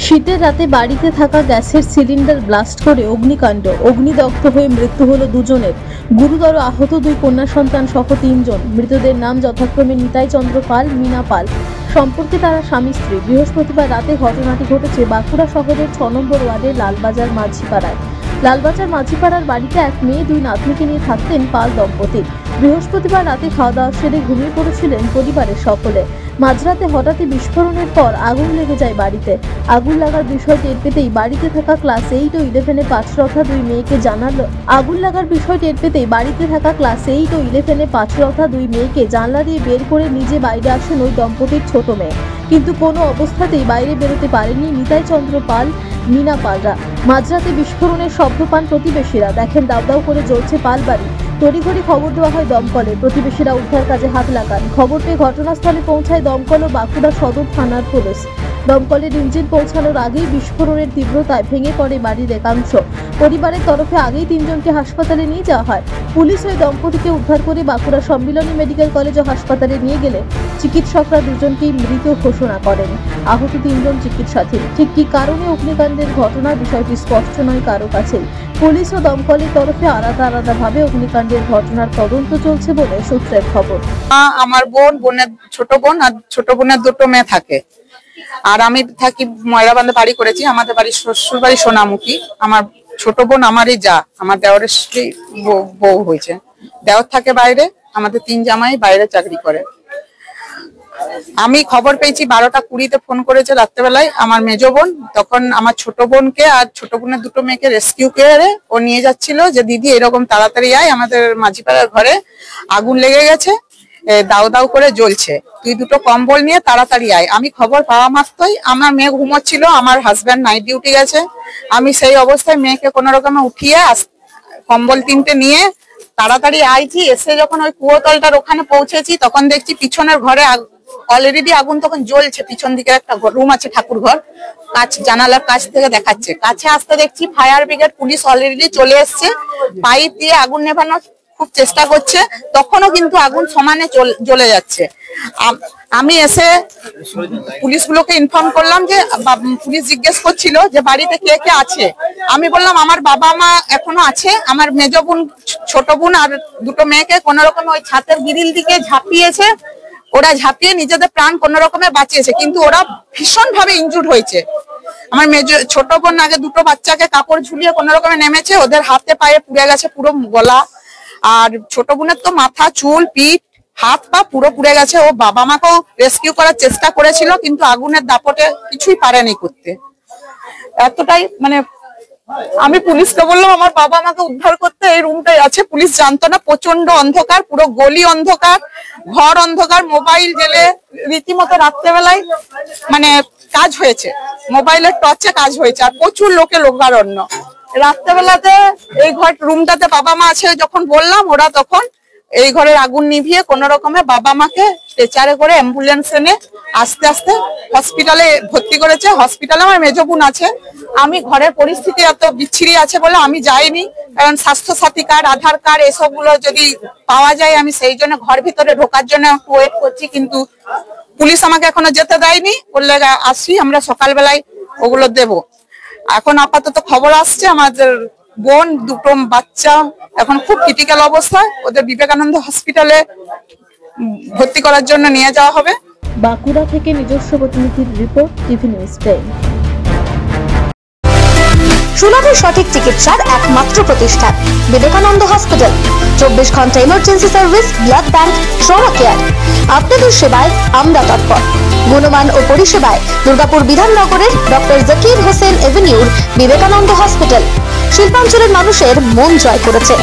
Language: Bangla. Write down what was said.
শীতের রাতে বাড়িতে থাকা গ্যাসের সিলিন্ডার ব্লাস্ট করে অগ্নিকাণ্ড, অগ্নিদগ্ধ হয়ে মৃত্যু হলো দুজনের। গুরুতর আহত দুই কন্যা সন্তান সহ তিনজন। মৃতদের নাম যথাক্রমে নিতাই চন্দ্র পাল, মীনা পাল। সম্পর্কে তারা স্বামী স্ত্রী। বৃহস্পতিবার রাতে ঘটনাটি ঘটেছে বাঁকুড়া শহরের 6 নম্বর ওয়ার্ডের লালবাজার মাঝিপাড়ায়। লালবাজার মাঝিপাড়ার বাড়িতে এক মেয়ে দুই নাতনিকে নিয়ে থাকতেন পাল দম্পতি। বৃহস্পতিবার রাতে খাওয়া দাওয়া সেরে ঘুমিয়ে পড়েছিলেন পরিবারের সকলে। মাঝরাতে হঠাৎই বিস্ফোরণের পর আগুন লেগে যায় বাড়িতে। আগুন লাগার বিষয় টের পেতেই বাড়িতে থাকা ক্লাস 8 ও 11-এ পাঠরত দুই মেয়েকে জানলা দিয়ে বের করে নিজে বাইরে আসেন ওই দম্পতির ছোট মেয়ে। কিন্তু কোনো অবস্থাতেই বাইরে বেরোতে পারেনি নিতাই চন্দ্র পাল, মীনা পালরা। মাঝরাতে বিস্ফোরণের শব্দ পান প্রতিবেশীরা। দেখেন দাউ দাউ করে জ্বলছে পাল বাড়ি। তড়িঘড়ি খবর দেওয়া হয় দমকলে। প্রতিবেশীরা উদ্ধার কাজে হাত লাগান। খবর পেয়ে ঘটনাস্থলে পৌঁছায় দমকল ও বাঁকুড়া সদর থানার পুলিশ। দমকলের ইঞ্জিন পৌঁছানোর আগেই বিস্ফোরণের তীব্রতায় ভেঙে পড়ে বাড়ির একাংশ। পরিবারের তরফে আগেই তিনজনকে হাসপাতালে নিয়ে যাওয়া হয়। পুলিশ ওই দম্পতিকে উদ্ধার করে বাঁকুড়া সম্মিলনী মেডিকেল কলেজ ও হাসপাতালে নিয়ে গেলে চিকিৎসকরা দুজনকেই মৃত ঘোষণা করেন। আহত তিনজন চিকিৎসাধীন। ঠিক কী কারণে অগ্নিকাণ্ডের ঘটনার বিষয়টি স্পষ্ট নয় কারো কাছেই। পুলিশ ও দমকলের তরফে আলাদাভাবে অগ্নিকাণ্ডের ঘটনার তদন্ত চলছে বলে সূত্রের খবর। আমার বোনের ছোট বোন আর ছোট বোনের দুটো মেয়ে থাকে, আর আমি থাকি ময়রাবান্ধে বাড়ি করেছি। আমাদের বাড়ি শ্বশুর বাড়ি সোনামুখী। আমার ছোট বোন আমারই যা, আমার দেওরের বউ হয়েছে। দেওর থাকে বাইরে, আমাদের 3 জামাই বাইরে চাকরি করে। আমি খবর পেয়েছি 12টা 20-তে ফোন করেছে রাত্রেবেলায় আমার মেজো বোন। তখন আমার ছোট বোনকে আর ছোট বোনের দুটো মেয়েকে রেস্কিউ করে ও নিয়ে যাচ্ছিল যে দিদি এরকম তাড়াতাড়ি আয়, আমাদের মাঝিপাড়ার ঘরে আগুন লেগে গেছে, দাউ দাউ করে জ্বলছে, তুই দুটো কম্বল নিয়ে তাড়াতাড়ি আয়। আমি খবর পাওয়া মাত্রই আমার মেয়ে ঘুমোচ্ছিল, আমার হাজব্যান্ড নাইট ডিউটি গেছে। আমি সেই অবস্থায় মেয়েকে কোনো রকমে উঠিয়ে কম্বল 3টে নিয়ে তাড়াতাড়ি আইছি। এসে যখন ওই কুয়োতলটার ওখানে পৌঁছেছি তখন দেখছি পিছনের ঘরে অলরেডি আগুন তখন জ্বলছে। পিছন দিকে একটা রুম আছে, ঠাকুর ঘর, জানালার কাছ থেকে দেখাচ্ছে। কাছে আসতে দেখছি ফায়ার ব্রিগেড পুলিশ অলরেডি চলে এসছে, পাইপ দিয়ে আগুন নেভানোর খুব চেষ্টা করছে। তখনও কিন্তু আগুন সমানে জ্বলে যাচ্ছে। আমি এসে পুলিশগুলোকে ইনফর্ম করলাম যে পুলিশ জিজ্ঞেস করছিল যে বাড়িতে কে কে আছে। আমি বললাম আমার বাবা মা এখনো আছে, আমার মেজো বোন, ছোট বোন আর দুটো মেয়েকে কোন রকম ওই ছাদের গ্রিল দিকে ঝাঁপিয়েছে। ওরা ঝাঁপিয়ে নিজেদের প্রাণ কোন রকমে বাঁচিয়েছে, কিন্তু ওরা ভীষণ ভাবে ইনজুর্ড হয়েছে। আমার ছোট বোন আগে দুটো বাচ্চাকে কাপড় ঝুলিয়ে কোন রকমে নেমেছে, ওদের হাতে পায়ে পুড়ে গেছে পুরো গলা। আর ছোট বোনের তো মাথা, চুল, পিঠ, হাত পা পুরো পুড়ে গেছে। ও বাবা মাকেও রেস্কিউ করার চেষ্টা করেছিল, কিন্তু আগুনের দাপটে কিছুই পারেনি করতে। এতটাই মানে আমি পুলিশকে বললাম আমার বাবা মাকে উদ্ধার করতে, এই রুমটাই আছে। পুলিশ জানতো না, প্রচন্ড অন্ধকার, পুরো গলি অন্ধকার, ঘর অন্ধকার, মোবাইল জেলে রীতিমতো রাত্রেবেলায় মানে কাজ হয়েছে, মোবাইলের টর্চে কাজ হয়েছে। আর প্রচুর লোকারণ্য। রাত্রেবেলাতে এই রুমটাতে বাবা মা আছে যখন বললাম, ওরা তখন এই ঘরের আগুন নিভিয়ে কোন রকমে বাবা মাকে স্ট্রেচারে করে অ্যাম্বুলেন্স এনে আস্তে আস্তে হসপিটালে ভর্তি করেছে। হসপিটালে আমার মেজো বোন আছে। আমি ঘরের পরিস্থিতি এত বিচ্ছিরি আছে বলে আমি যাইনি, কারণ স্বাস্থ্য সাথী কার্ড, আধার কার্ড এসবগুলো যদি পাওয়া যায় আমি সেই জন্য ঘর ভিতরে ঢোকার জন্য একটু ওয়েট করছি, কিন্তু পুলিশ আমাকে এখনো যেতে দেয়নি। বললে আসি আমরা সকালবেলায় ওগুলো দেব। এখন আপাতত খবর আসছে আমাদের বোন দুটো বাচ্চা এখন খুব ক্রিটিক্যাল অবস্থায়, ওদের বিবেকানন্দ হসপিটালে ভর্তি করার জন্য নিয়ে যাওয়া হবে। বাঁকুড়া থেকে নিজস্ব প্রতিনিধির রিপোর্ট, টিভি নিউজ 10। সুলভ সঠিক চিকিৎসার একমাত্র প্রতিষ্ঠান বিবেকানন্দ হসপিটাল। 24 ঘন্টা emergency service, blood bank, trauma care. আপনাদের সেবায় আমরা তৎপর। গুণমান ও পরিষেবায় দুর্গাপুর বিধাননগরের ডক্টর জাকির হোসেন এভিনিউর বিবেকানন্দ হসপিটাল শিল্পাঞ্চলের মানুষের মন জয় করেছে।